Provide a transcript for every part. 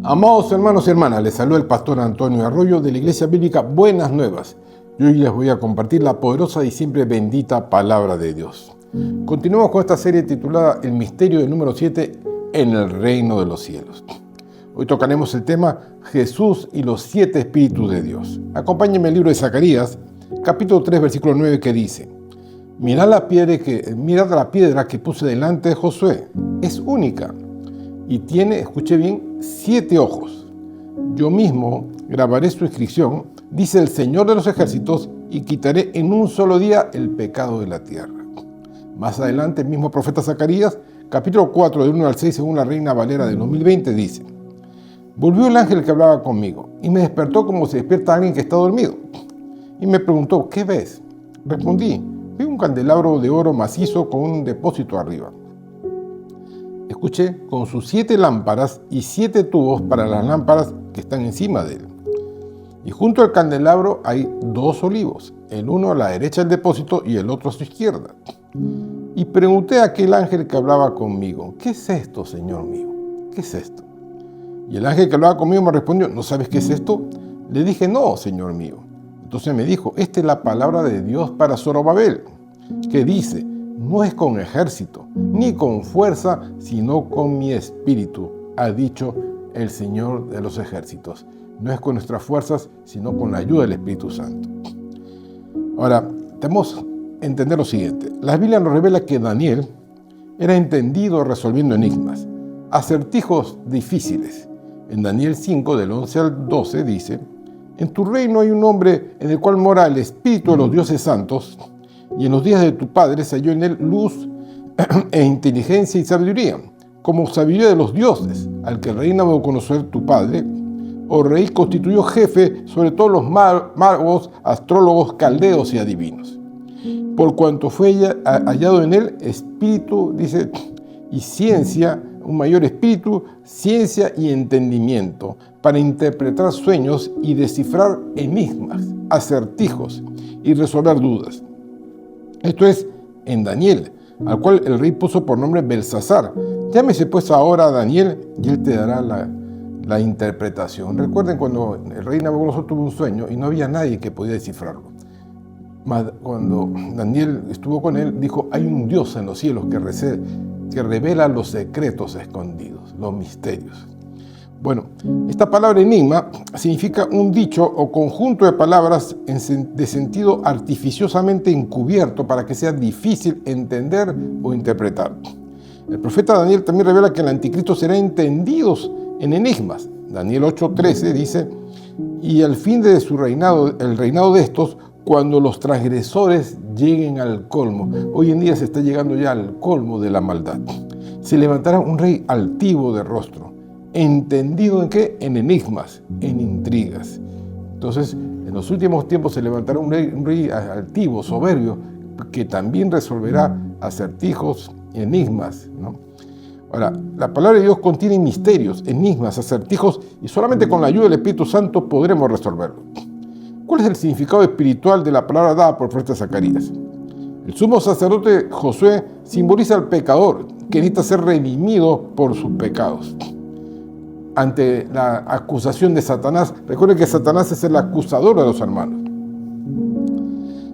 Amados hermanos y hermanas, les saluda el pastor Antonio Arroyo de la Iglesia Bíblica Buenas Nuevas. Y hoy les voy a compartir la poderosa y siempre bendita palabra de Dios. Continuamos con esta serie titulada El misterio del número 7 en el reino de los cielos. Hoy tocaremos el tema Jesús y los 7 espíritus de Dios. Acompáñenme al libro de Zacarías, capítulo 3, versículo 9, que dice: Mirad la piedra que puse delante de Josué, es única y tiene, escuche bien, 7 ojos. Yo mismo grabaré su inscripción, dice el Señor de los ejércitos, y quitaré en un solo día el pecado de la tierra. Más adelante, el mismo profeta Zacarías, capítulo 4, del 1 al 6, según la Reina Valera del 2020, dice: Volvió el ángel que hablaba conmigo, y me despertó como se despierta alguien que está dormido. Y me preguntó: ¿qué ves? Respondí: vi un candelabro de oro macizo con un depósito arriba. Escuché, con sus 7 lámparas y 7 tubos para las lámparas que están encima de él. Y junto al candelabro hay 2 olivos, el uno a la derecha del depósito y el otro a su izquierda. Y pregunté a aquel ángel que hablaba conmigo: ¿qué es esto, Señor mío? ¿Qué es esto? Y el ángel que hablaba conmigo me respondió: ¿no sabes qué es esto? Le dije: no, Señor mío. Entonces me dijo: esta es la palabra de Dios para Zorobabel, que dice: no es con ejército, ni con fuerza, sino con mi espíritu, ha dicho el Señor de los ejércitos. No es con nuestras fuerzas, sino con la ayuda del Espíritu Santo. Ahora, tenemos que entender lo siguiente. La Biblia nos revela que Daniel era entendido resolviendo enigmas, acertijos difíciles. En Daniel 5, del 11 al 12, dice: en tu reino hay un hombre en el cual mora el Espíritu de los dioses santos, y en los días de tu padre se halló en él luz e inteligencia y sabiduría, como sabiduría de los dioses, al que el rey Nabucodonosor, tu padre, o rey, constituyó jefe sobre todos los magos, astrólogos, caldeos y adivinos. Por cuanto fue hallado en él espíritu, dice, y ciencia, un mayor espíritu, ciencia y entendimiento, para interpretar sueños y descifrar enigmas, acertijos y resolver dudas. Esto es en Daniel, al cual el rey puso por nombre Belsasar. Llámese pues ahora a Daniel y él te dará la interpretación. Recuerden cuando el rey Nabucodonosor tuvo un sueño y no había nadie que podía descifrarlo. Mas cuando Daniel estuvo con él, dijo: hay un Dios en los cielos que revela los secretos escondidos, los misterios. Bueno, esta palabra enigma significa un dicho o conjunto de palabras de sentido artificiosamente encubierto para que sea difícil entender o interpretar. El profeta Daniel también revela que el anticristo será entendido en enigmas. Daniel 8:13 dice: y al fin de su reinado, el reinado de estos, cuando los transgresores lleguen al colmo. Hoy en día se está llegando ya al colmo de la maldad. Se levantará un rey altivo de rostro, entendido en qué, en enigmas, en intrigas. Entonces, en los últimos tiempos se levantará un rey altivo, soberbio, que también resolverá acertijos, enigmas, ¿no? Ahora, la palabra de Dios contiene misterios, enigmas, acertijos, y solamente con la ayuda del Espíritu Santo podremos resolverlo. ¿Cuál es el significado espiritual de la palabra dada por el profeta Zacarías? El sumo sacerdote Josué simboliza al pecador que necesita ser redimido por sus pecados. Ante la acusación de Satanás, recuerden que Satanás es el acusador de los hermanos.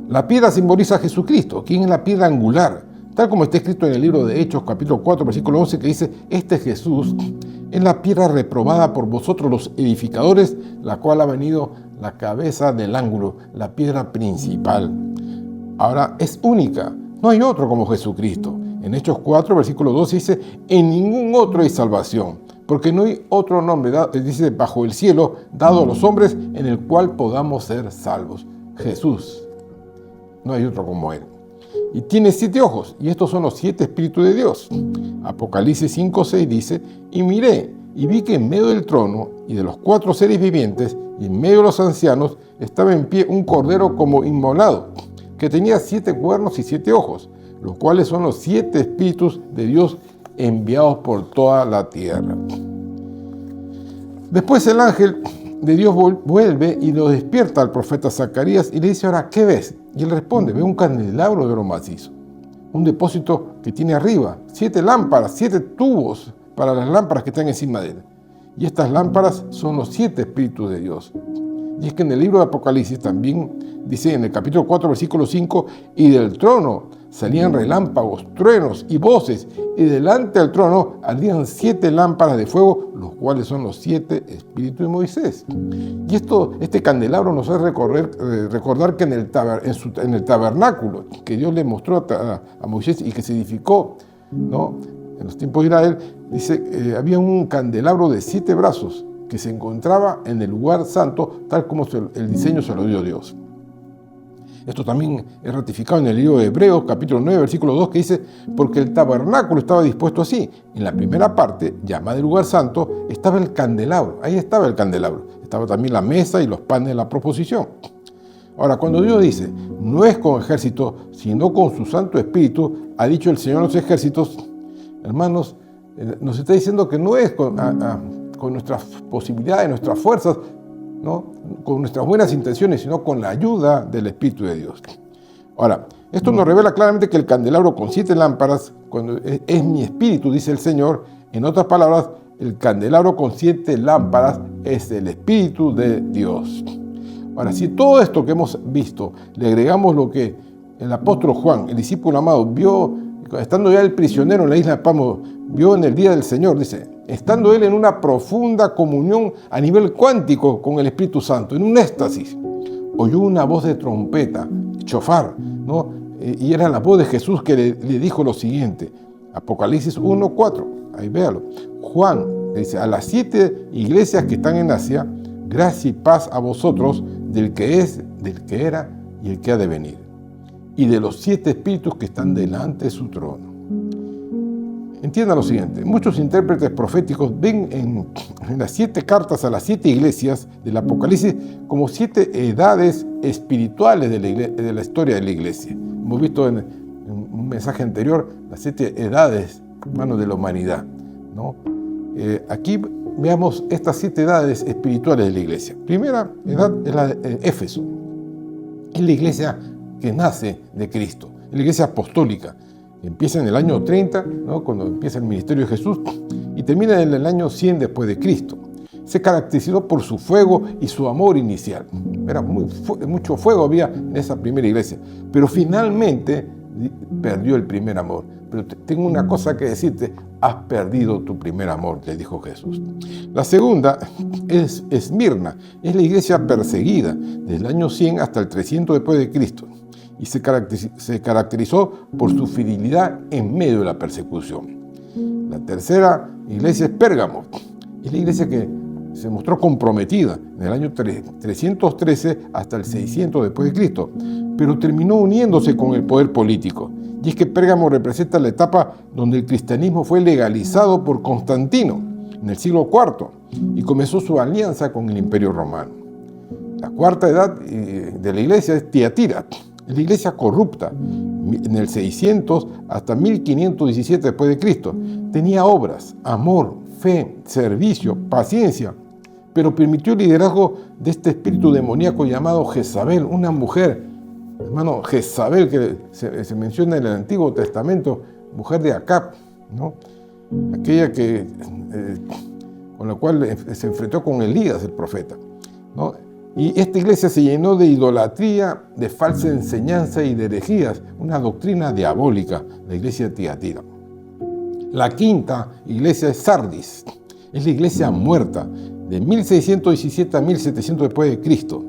La piedra simboliza a Jesucristo, quien es la piedra angular, tal como está escrito en el libro de Hechos, capítulo 4, versículo 11, que dice: este Jesús es la piedra reprobada por vosotros los edificadores, la cual ha venido la cabeza del ángulo, la piedra principal. Ahora, es única, no hay otro como Jesucristo. En Hechos 4, versículo 12 dice: en ningún otro hay salvación, porque no hay otro nombre, dice, bajo el cielo, dado a los hombres, en el cual podamos ser salvos. Jesús, no hay otro como él. Y tiene 7 ojos, y estos son los 7 espíritus de Dios. Apocalipsis 5:6 dice: y miré, y vi que en medio del trono y de los 4 seres vivientes, y en medio de los ancianos, estaba en pie un cordero como inmolado, que tenía 7 cuernos y 7 ojos, los cuales son los 7 espíritus de Dios enviados por toda la tierra. Después el ángel de Dios vuelve y lo despierta al profeta Zacarías y le dice: ahora, ¿qué ves? Y él responde: veo un candelabro de oro macizo, un depósito que tiene arriba 7 lámparas, 7 tubos para las lámparas que están encima de él. Y estas lámparas son los 7 espíritus de Dios. Y es que en el libro de Apocalipsis también dice en el capítulo 4, versículo 5, y del trono salían relámpagos, truenos y voces, y delante del trono ardían 7 lámparas de fuego, los cuales son los 7 espíritus de Moisés. Y este candelabro nos hace recordar que en el tabernáculo que Dios le mostró a Moisés y que se edificó, ¿no?, en los tiempos de Israel, dice, había un candelabro de 7 brazos que se encontraba en el lugar santo, tal como el diseño se lo dio Dios. Esto también es ratificado en el libro de Hebreos, capítulo 9, versículo 2, que dice, porque el tabernáculo estaba dispuesto así. En la primera parte, llamada el lugar santo, estaba el candelabro. Ahí estaba el candelabro. Estaba también la mesa y los panes de la proposición. Ahora, cuando Dios dice, no es con ejército, sino con su Santo Espíritu, ha dicho el Señor de los ejércitos, hermanos, nos está diciendo que no es con nuestras posibilidades, nuestras fuerzas, ¿no?, con nuestras buenas intenciones, sino con la ayuda del Espíritu de Dios. Ahora, esto nos revela claramente que el candelabro con 7 lámparas, cuando es mi espíritu, dice el Señor, en otras palabras, el candelabro con 7 lámparas es el Espíritu de Dios. Ahora, si todo esto que hemos visto le agregamos lo que el apóstol Juan, el discípulo amado, vio, estando ya el prisionero en la isla de Patmos, vio en el día del Señor, dice, estando él en una profunda comunión a nivel cuántico con el Espíritu Santo, en un éxtasis, oyó una voz de trompeta, chofar, ¿no?, y era la voz de Jesús que le dijo lo siguiente, Apocalipsis 1:4, ahí véalo, Juan dice, a las 7 iglesias que están en Asia, gracia y paz a vosotros, del que es, del que era y el que ha de venir, y de los 7 espíritus que están delante de su trono. Entiendan lo siguiente, muchos intérpretes proféticos ven en las 7 cartas a las 7 iglesias del Apocalipsis como 7 edades espirituales de la historia de la iglesia. Hemos visto en un mensaje anterior las 7 edades, hermanos, de la humanidad, ¿no? Aquí veamos estas 7 edades espirituales de la iglesia. Primera edad es la de Éfeso. Es la iglesia que nace de Cristo, es la iglesia apostólica. Empieza en el año 30, ¿no?, cuando empieza el ministerio de Jesús, y termina en el año 100 después de Cristo. Se caracterizó por su fuego y su amor inicial. Era mucho fuego había en esa primera iglesia, pero finalmente perdió el primer amor. Pero tengo una cosa que decirte, has perdido tu primer amor, le dijo Jesús. La segunda es Esmirna, es la iglesia perseguida, desde el año 100 hasta el 300 después de Cristo. Y se caracterizó por su fidelidad en medio de la persecución. La tercera iglesia es Pérgamo. Es la iglesia que se mostró comprometida en el año 313 hasta el 600 después de Cristo, pero terminó uniéndose con el poder político. Y es que Pérgamo representa la etapa donde el cristianismo fue legalizado por Constantino en el siglo IV y comenzó su alianza con el Imperio Romano. La cuarta edad de la iglesia es Tiatira. Es la iglesia corrupta, en el 600 hasta 1517 después de Cristo. Tenía obras, amor, fe, servicio, paciencia, pero permitió el liderazgo de este espíritu demoníaco llamado Jezabel, una mujer, hermano, Jezabel, que se menciona en el Antiguo Testamento, mujer de Acab, ¿no?, aquella que, con la cual se enfrentó con Elías, el profeta, ¿no? Y esta iglesia se llenó de idolatría, de falsa enseñanza y de herejías, una doctrina diabólica, la iglesia de Tiatira. La quinta iglesia es Sardis, es la iglesia muerta, de 1617 a 1700 después de Cristo.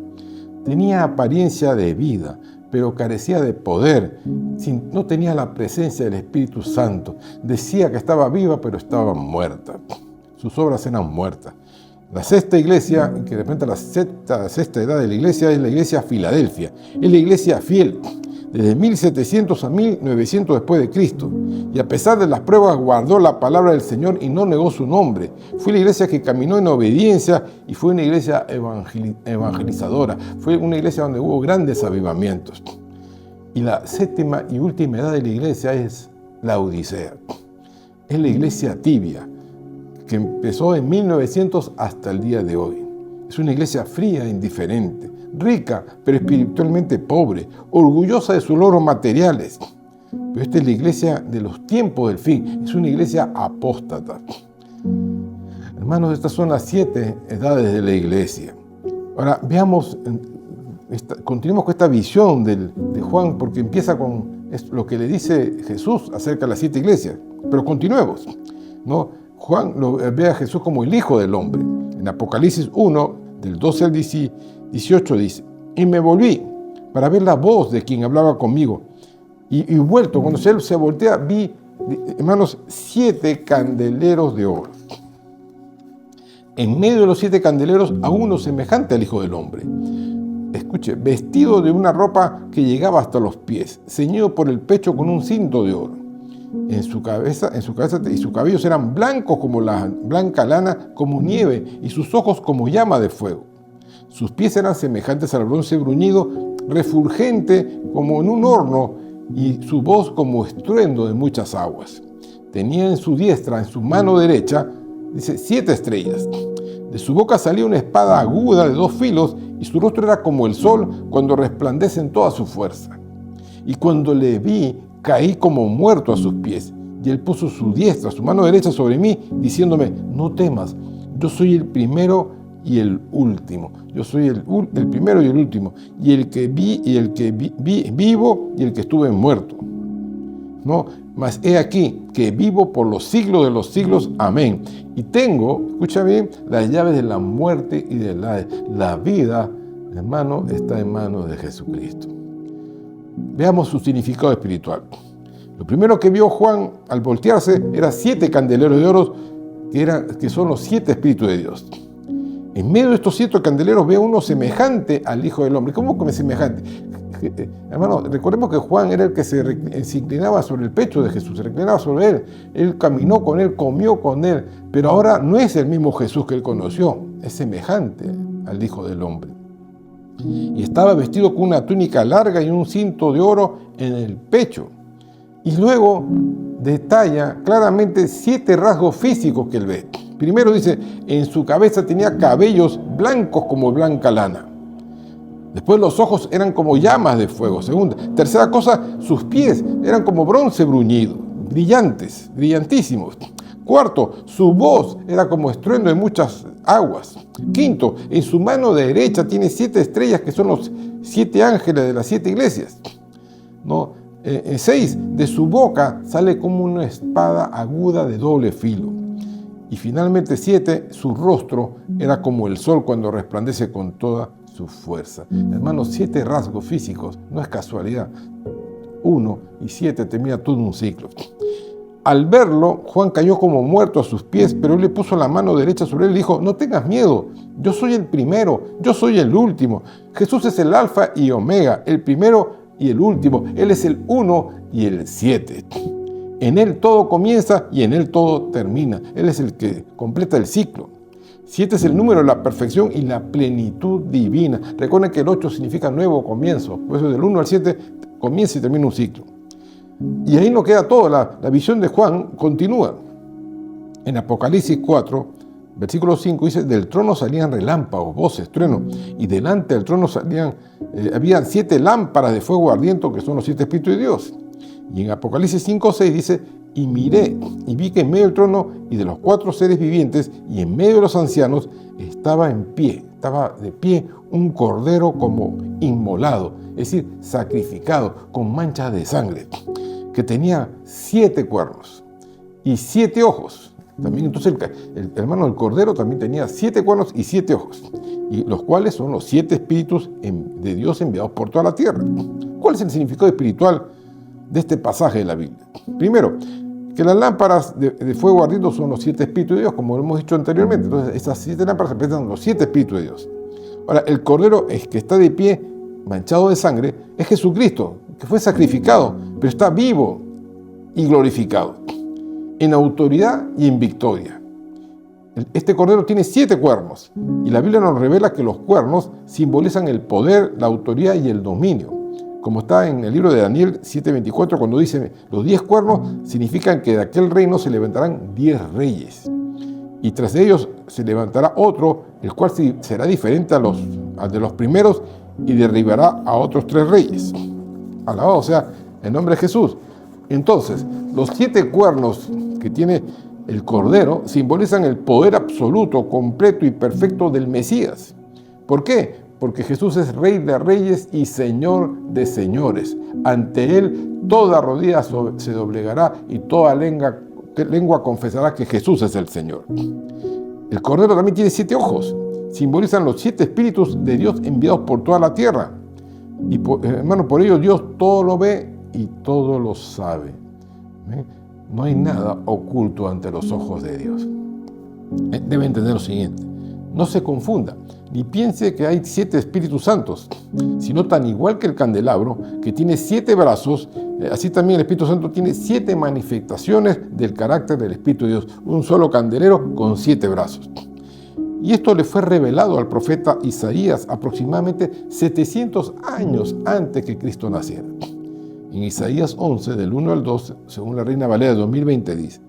Tenía apariencia de vida, pero carecía de poder, no tenía la presencia del Espíritu Santo. Decía que estaba viva, pero estaba muerta. Sus obras eran muertas. La sexta iglesia, que representa la sexta edad de la iglesia, es la iglesia Filadelfia. Es la iglesia fiel, desde 1700 a 1900 después de Cristo. Y a pesar de las pruebas, guardó la palabra del Señor y no negó su nombre. Fue la iglesia que caminó en obediencia y fue una iglesia evangelizadora. Fue una iglesia donde hubo grandes avivamientos. Y la séptima y última edad de la iglesia es la Odisea. Es la iglesia tibia, que empezó en 1900 hasta el día de hoy. Es una iglesia fría e indiferente, rica pero espiritualmente pobre, orgullosa de sus logros materiales. Pero esta es la iglesia de los tiempos del fin, es una iglesia apóstata. Hermanos, estas son las 7 edades de la iglesia. Ahora, veamos, continuemos con esta visión de Juan, porque empieza con lo que le dice Jesús acerca de las 7 iglesias. Pero continuemos, ¿no? Juan ve a Jesús como el Hijo del Hombre. En Apocalipsis 1, del 12 al 18 dice: y me volví para ver la voz de quien hablaba conmigo. Y vuelto, cuando él se voltea, vi, hermanos, 7 candeleros de oro. En medio de los 7 candeleros, a uno semejante al Hijo del Hombre. Escuche, vestido de una ropa que llegaba hasta los pies, ceñido por el pecho con un cinto de oro. En su cabeza y sus cabellos eran blancos como la blanca lana, como nieve, y sus ojos como llama de fuego. Sus pies eran semejantes al bronce bruñido, refulgente como en un horno, y su voz como estruendo de muchas aguas. Tenía en su diestra, en su mano derecha, dice, 7 estrellas. De su boca salía una espada aguda de 2 filos, y su rostro era como el sol cuando resplandece en toda su fuerza. Y cuando le vi, caí como muerto a sus pies, y él puso su diestra, su mano derecha sobre mí, diciéndome: no temas, yo soy el primero y el último. Yo soy el primero y el último, y el que vivo y el que estuve muerto. No, mas he aquí que vivo por los siglos de los siglos. Amén. Y tengo, escucha bien, las llaves de la muerte y de la vida, hermano, está en manos de Jesucristo. Veamos su significado espiritual. Lo primero que vio Juan al voltearse era 7 candeleros de oro, que son los 7 espíritus de Dios. En medio de estos 7 candeleros ve a uno semejante al Hijo del Hombre. ¿Cómo que semejante? Hermano, recordemos que Juan era el que se inclinaba sobre el pecho de Jesús, se reclinaba sobre él. Él caminó con él, comió con él, pero ahora no es el mismo Jesús que él conoció, es semejante al Hijo del Hombre. Y estaba vestido con una túnica larga y un cinto de oro en el pecho. Y luego detalla claramente 7 rasgos físicos que él ve. Primero dice, en su cabeza tenía cabellos blancos como blanca lana. Después los ojos eran como llamas de fuego. Segunda. Tercera cosa, sus pies eran como bronce bruñido, brillantes, brillantísimos. Cuarto, su voz era como estruendo de muchas aguas. Quinto, en su mano derecha tiene 7 estrellas que son los 7 ángeles de las 7 iglesias. ¿No? 6, de su boca sale como una espada aguda de doble filo. Y finalmente 7, su rostro era como el sol cuando resplandece con toda su fuerza. Hermanos, 7 rasgos físicos, no es casualidad. 1 y 7 termina todo un ciclo. Al verlo, Juan cayó como muerto a sus pies, pero él le puso la mano derecha sobre él y dijo: no tengas miedo, yo soy el primero, yo soy el último. Jesús es el alfa y omega, el primero y el último. Él es el 1 y el 7. En él todo comienza y en él todo termina. Él es el que completa el ciclo. 7 es el número de la perfección y la plenitud divina. Recuerden que el 8 significa nuevo comienzo. Por eso del 1 al 7 comienza y termina un ciclo. Y ahí no queda todo. La visión de Juan continúa. En Apocalipsis 4, versículo 5 dice: del trono salían relámpagos, voces, truenos, y delante del trono habían 7 lámparas de fuego ardiente, que son los 7 espíritus de Dios. Y en Apocalipsis 5:6 dice: y miré, y vi que en medio del trono y de los 4 seres vivientes, y en medio de los ancianos, estaba de pie un cordero como inmolado, es decir, sacrificado, con manchas de sangre, que tenía 7 cuernos y 7 ojos. También entonces el hermano del cordero también tenía 7 cuernos y 7 ojos, y los cuales son los 7 espíritus de Dios enviados por toda la tierra. ¿Cuál es el significado espiritual de este pasaje de la Biblia? Primero, que las lámparas de fuego ardiendo son los 7 espíritus de Dios, como lo hemos dicho anteriormente. Entonces, esas 7 lámparas representan los 7 espíritus de Dios. Ahora, el cordero que está de pie, manchado de sangre, es Jesucristo, que fue sacrificado, pero está vivo y glorificado, en autoridad y en victoria. Este cordero tiene 7 cuernos, y la Biblia nos revela que los cuernos simbolizan el poder, la autoridad y el dominio. Como está en el libro de Daniel 7:24, cuando dice: los 10 cuernos significan que de aquel reino se levantarán 10 reyes. Y tras de ellos se levantará otro, el cual será diferente al de los primeros, y derribará a otros 3 reyes. Alabado sea el nombre de Jesús. Entonces, los 7 cuernos que tiene el Cordero simbolizan el poder absoluto, completo y perfecto del Mesías. ¿Por qué? Porque Jesús es Rey de Reyes y Señor de Señores. Ante Él toda rodilla se doblegará y toda lengua confesará que Jesús es el Señor. El Cordero también tiene 7 ojos. Simbolizan los 7 espíritus de Dios enviados por toda la tierra. Y hermano, por ello Dios todo lo ve y todo lo sabe. No hay nada oculto ante los ojos de Dios. Debe entender lo siguiente: no se confunda, ni piense que hay 7 Espíritus Santos, sino tan igual que el candelabro, que tiene 7 brazos, así también el Espíritu Santo tiene 7 manifestaciones del carácter del Espíritu de Dios, un solo candelero con 7 brazos. Y esto le fue revelado al profeta Isaías aproximadamente 700 años antes que Cristo naciera. En Isaías 11, del 1 al 2, según la Reina Valera de 2020, dice: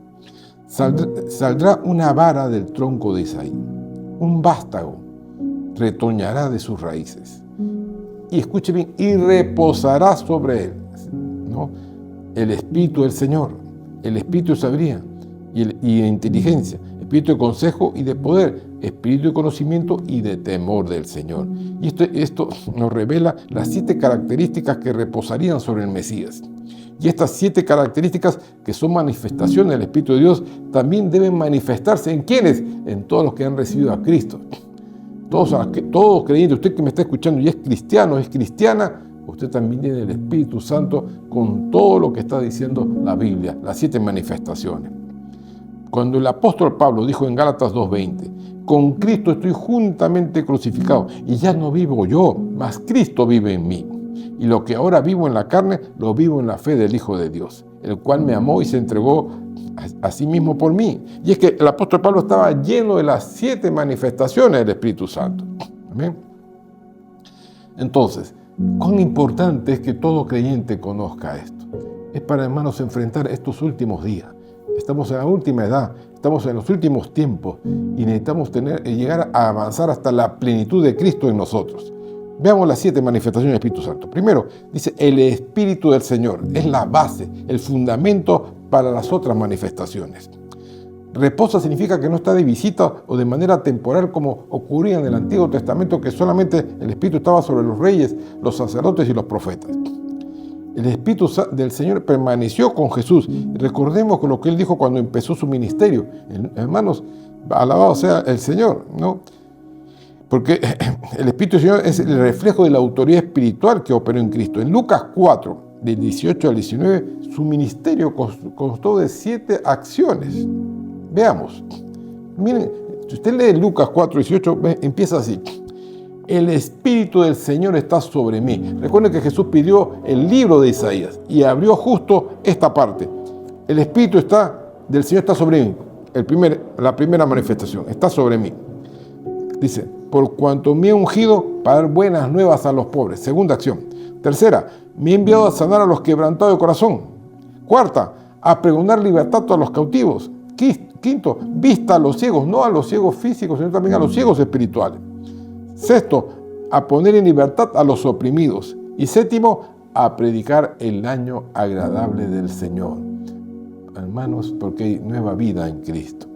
saldrá una vara del tronco de Isaí, un vástago retoñará de sus raíces. Y escuche bien, y reposará sobre él, ¿no?, el Espíritu del Señor, el Espíritu de sabiduría y de inteligencia, Espíritu de consejo y de poder, Espíritu de conocimiento y de temor del Señor. Y esto nos revela las 7 características que reposarían sobre el Mesías. Y estas 7 características, que son manifestaciones del Espíritu de Dios, también deben manifestarse ¿en quiénes? En todos los que han recibido a Cristo. Todos creyentes, usted que me está escuchando y es cristiano, es cristiana, usted también tiene el Espíritu Santo con todo lo que está diciendo la Biblia, las 7 manifestaciones. Cuando el apóstol Pablo dijo en Gálatas 2:20, con Cristo estoy juntamente crucificado, y ya no vivo yo, mas Cristo vive en mí. Y lo que ahora vivo en la carne, lo vivo en la fe del Hijo de Dios, el cual me amó y se entregó a sí mismo por mí. Y es que el apóstol Pablo estaba lleno de las 7 manifestaciones del Espíritu Santo. ¿Amén? Entonces, cuán importante es que todo creyente conozca esto. Es para, hermanos, enfrentar estos últimos días. Estamos en la última edad, estamos en los últimos tiempos y necesitamos llegar a avanzar hasta la plenitud de Cristo en nosotros. Veamos las 7 manifestaciones del Espíritu Santo. Primero, dice el Espíritu del Señor. Es la base, el fundamento para las otras manifestaciones. Reposa significa que no está de visita o de manera temporal como ocurría en el Antiguo Testamento, que solamente el Espíritu estaba sobre los reyes, los sacerdotes y los profetas. El Espíritu del Señor permaneció con Jesús. Recordemos lo que Él dijo cuando empezó su ministerio. Hermanos, alabado sea el Señor, ¿no? Porque el Espíritu del Señor es el reflejo de la autoridad espiritual que operó en Cristo. En Lucas 4, del 18 al 19, su ministerio constó de 7 acciones. Veamos. Miren, si usted lee Lucas 4, 18, empieza así: el Espíritu del Señor está sobre mí. Recuerden que Jesús pidió el libro de Isaías y abrió justo esta parte. El Espíritu del Señor está sobre mí. La primera manifestación, está sobre mí. Dice, por cuanto me he ungido para dar buenas nuevas a los pobres. Segunda acción. Tercera, me he enviado a sanar a los quebrantados de corazón. Cuarta, a pregonar libertad a los cautivos. Quinto, vista a los ciegos, no a los ciegos físicos, sino también a los ciegos espirituales. Sexto, a poner en libertad a los oprimidos. Y séptimo, a predicar el año agradable del Señor. Hermanos, porque hay nueva vida en Cristo.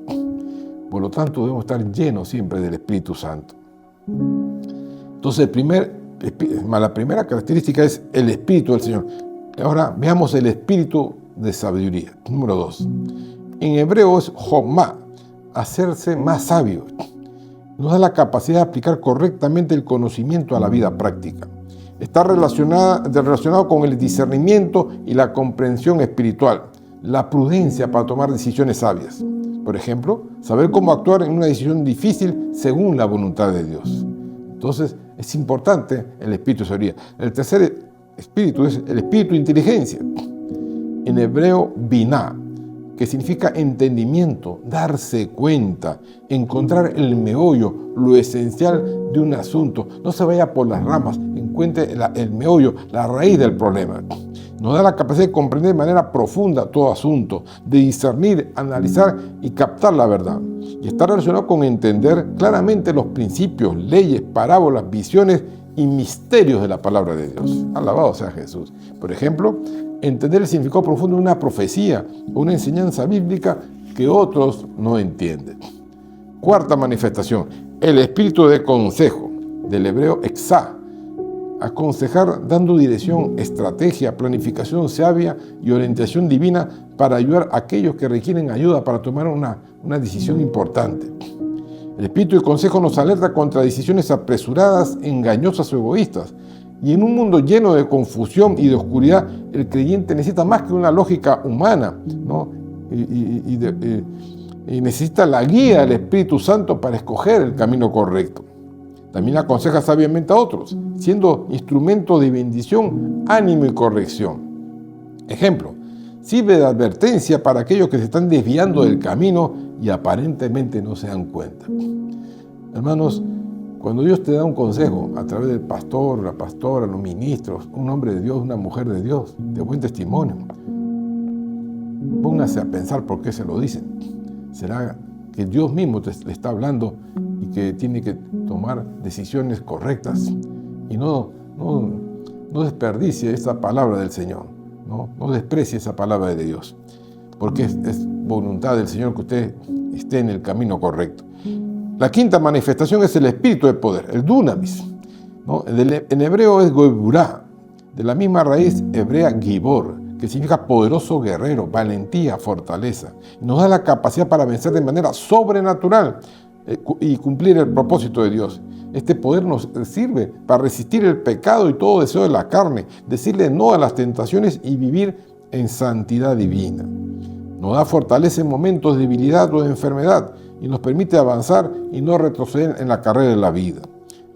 Por lo tanto, debemos estar llenos siempre del Espíritu Santo. Entonces, la primera característica es el Espíritu del Señor. Ahora veamos el Espíritu de sabiduría. Número 2. En hebreo es Jomá, hacerse más sabio. Nos da la capacidad de aplicar correctamente el conocimiento a la vida práctica. Está relacionado con el discernimiento y la comprensión espiritual, la prudencia para tomar decisiones sabias. Por ejemplo, saber cómo actuar en una decisión difícil según la voluntad de Dios. Entonces, es importante el espíritu de sabiduría. El tercer espíritu es el espíritu de inteligencia. En hebreo, biná, que significa entendimiento, darse cuenta, encontrar el meollo, lo esencial de un asunto. No se vaya por las ramas, encuentre el meollo, la raíz del problema. Nos da la capacidad de comprender de manera profunda todo asunto, de discernir, analizar y captar la verdad. Y está relacionado con entender claramente los principios, leyes, parábolas, visiones y misterios de la palabra de Dios. Alabado sea Jesús. Por ejemplo, entender el significado profundo de una profecía o una enseñanza bíblica que otros no entienden. Cuarta manifestación, el espíritu de consejo, del hebreo exá. Aconsejar dando dirección, estrategia, planificación sabia y orientación divina para ayudar a aquellos que requieren ayuda para tomar una decisión importante. El espíritu de consejo nos alerta contra decisiones apresuradas, engañosas o egoístas. Y en un mundo lleno de confusión y de oscuridad, el creyente necesita más que una lógica humana, ¿no? Y necesita la guía del Espíritu Santo para escoger el camino correcto. También aconseja sabiamente a otros, siendo instrumento de bendición, ánimo y corrección. Ejemplo, sirve de advertencia para aquellos que se están desviando del camino y aparentemente no se dan cuenta. Hermanos, cuando Dios te da un consejo a través del pastor, la pastora, los ministros, un hombre de Dios, una mujer de Dios, de buen testimonio, póngase a pensar por qué se lo dicen. ¿Será que Dios mismo le está hablando y que tiene que tomar decisiones correctas? Y no desperdicie esa palabra del Señor, no desprecie esa palabra de Dios, porque es voluntad del Señor que usted esté en el camino correcto. La quinta manifestación es el espíritu de poder, el dunamis, ¿no? En hebreo es goeburá, de la misma raíz hebrea gibor, que significa poderoso guerrero, valentía, fortaleza. Nos da la capacidad para vencer de manera sobrenatural y cumplir el propósito de Dios. Este poder nos sirve para resistir el pecado y todo deseo de la carne, decirle no a las tentaciones y vivir en santidad divina. Nos da fortaleza en momentos de debilidad o de enfermedad y nos permite avanzar y no retroceder en la carrera de la vida.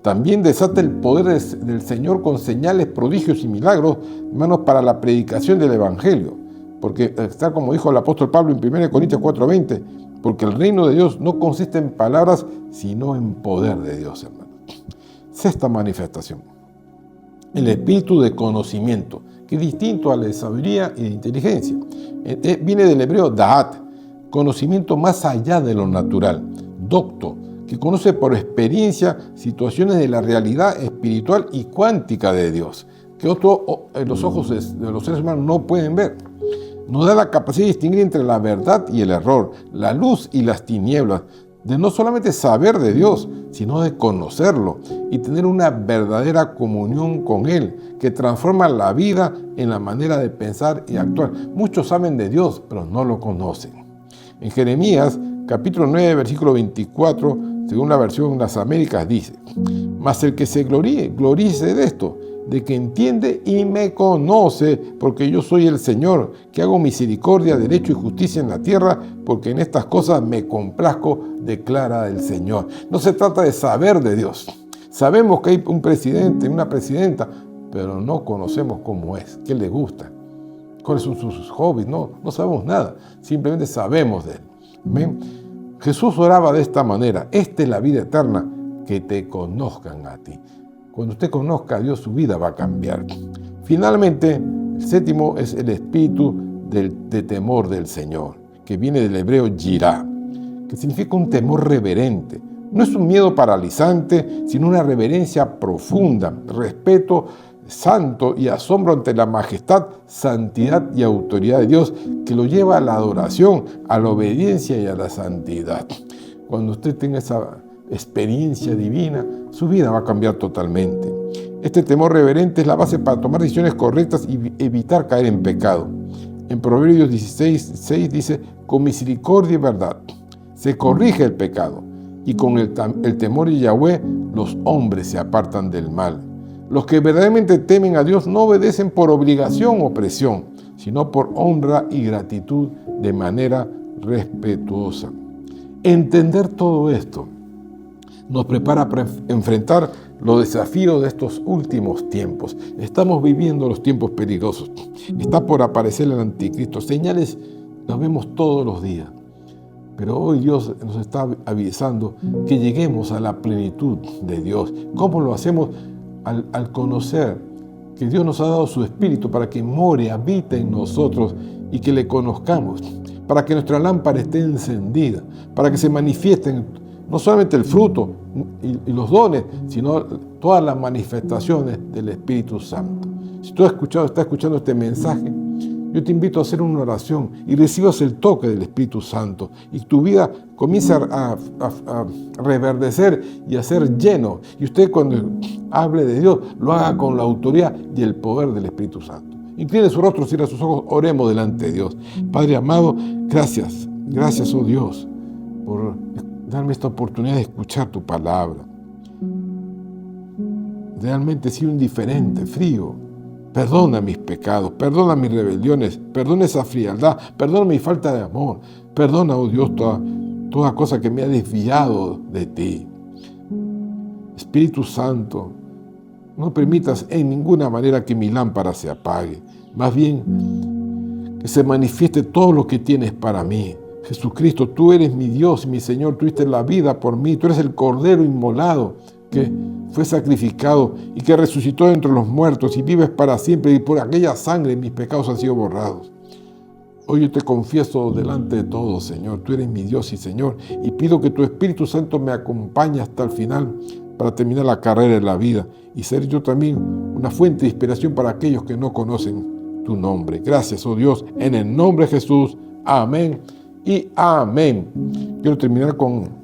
También desata el poder del Señor con señales, prodigios y milagros, hermanos, para la predicación del Evangelio. Porque está como dijo el apóstol Pablo en 1 Corintios 4:20, porque el reino de Dios no consiste en palabras, sino en poder de Dios, hermanos. Sexta manifestación, el espíritu de conocimiento, que es distinto a la de sabiduría y de inteligencia. Viene del hebreo da'at, conocimiento más allá de lo natural, docto, que conoce por experiencia situaciones de la realidad espiritual y cuántica de Dios, que los ojos de los seres humanos no pueden ver. Nos da la capacidad de distinguir entre la verdad y el error, la luz y las tinieblas, de no solamente saber de Dios, sino de conocerlo y tener una verdadera comunión con Él, que transforma la vida en la manera de pensar y actuar. Muchos saben de Dios, pero no lo conocen. En Jeremías, capítulo 9, versículo 24, según la versión Las Américas, dice: mas el que se gloríese de esto, de que entiende y me conoce, porque yo soy el Señor, que hago misericordia, derecho y justicia en la tierra, porque en estas cosas me complazco, declara el Señor. No se trata de saber de Dios. Sabemos que hay un presidente, una presidenta, pero no conocemos cómo es, qué le gusta, cuáles son sus hobbies. No sabemos nada, simplemente sabemos de Él. ¿Amén? Jesús oraba de esta manera: esta es la vida eterna, que te conozcan a ti. Cuando usted conozca a Dios, su vida va a cambiar. Finalmente, el séptimo es el espíritu de temor del Señor, que viene del hebreo yirá, que significa un temor reverente. No es un miedo paralizante, sino una reverencia profunda, respeto santo y asombro ante la majestad, santidad y autoridad de Dios, que lo lleva a la adoración, a la obediencia y a la santidad. Cuando usted tenga esa experiencia divina, su vida va a cambiar totalmente. Este temor reverente es la base para tomar decisiones correctas y evitar caer en pecado. En Proverbios 16:6 dice: con misericordia y verdad se corrige el pecado, y con el temor de Yahweh los hombres se apartan del mal. Los que verdaderamente temen a Dios no obedecen por obligación o presión, sino por honra y gratitud de manera respetuosa. Entender todo esto nos prepara para enfrentar los desafíos de estos últimos tiempos. Estamos viviendo los tiempos peligrosos. Está por aparecer el anticristo. Señales las vemos todos los días. Pero hoy Dios nos está avisando que lleguemos a la plenitud de Dios. ¿Cómo lo hacemos? Al conocer que Dios nos ha dado su Espíritu para que more, habite en nosotros y que le conozcamos, para que nuestra lámpara esté encendida, para que se manifiesten no solamente el fruto y los dones, sino todas las manifestaciones del Espíritu Santo. Si tú está escuchando este mensaje, Yo te invito a hacer una oración y recibas el toque del Espíritu Santo y tu vida comienza a reverdecer y a ser lleno. Y usted cuando hable de Dios lo haga con la autoridad y el poder del Espíritu Santo. Incline su rostro, cierra sus ojos, oremos delante de Dios. Padre amado, gracias, oh Dios, por darme esta oportunidad de escuchar tu palabra. Realmente he sido indiferente, frío. Perdona mis pecados, perdona mis rebeliones, perdona esa frialdad, perdona mi falta de amor. Perdona, oh Dios, toda cosa que me ha desviado de ti. Espíritu Santo, no permitas en ninguna manera que mi lámpara se apague. Más bien, que se manifieste todo lo que tienes para mí. Jesucristo, tú eres mi Dios, mi Señor, tú diste la vida por mí, tú eres el Cordero inmolado que fue sacrificado y que resucitó entre los muertos y vives para siempre, y por aquella sangre mis pecados han sido borrados. Hoy yo te confieso delante de todos, Señor, tú eres mi Dios y Señor, y pido que tu Espíritu Santo me acompañe hasta el final para terminar la carrera de la vida y ser yo también una fuente de inspiración para aquellos que no conocen tu nombre. Gracias, oh Dios, en el nombre de Jesús. Amén y amén. Quiero terminar con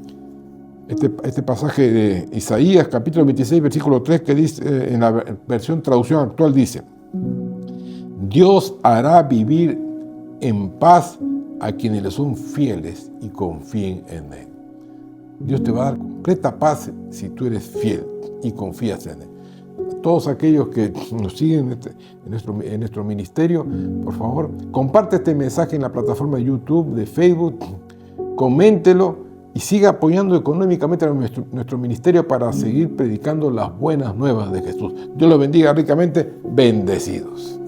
este pasaje de Isaías, capítulo 26, versículo 3, que dice, en la versión traducción actual dice: Dios hará vivir en paz a quienes le son fieles y confíen en Él. Dios te va a dar completa paz si tú eres fiel y confías en Él. Todos aquellos que nos siguen en nuestro ministerio, por favor, comparte este mensaje en la plataforma de YouTube, de Facebook, coméntelo y siga apoyando económicamente a nuestro ministerio para seguir predicando las buenas nuevas de Jesús. Dios los bendiga ricamente. Bendecidos.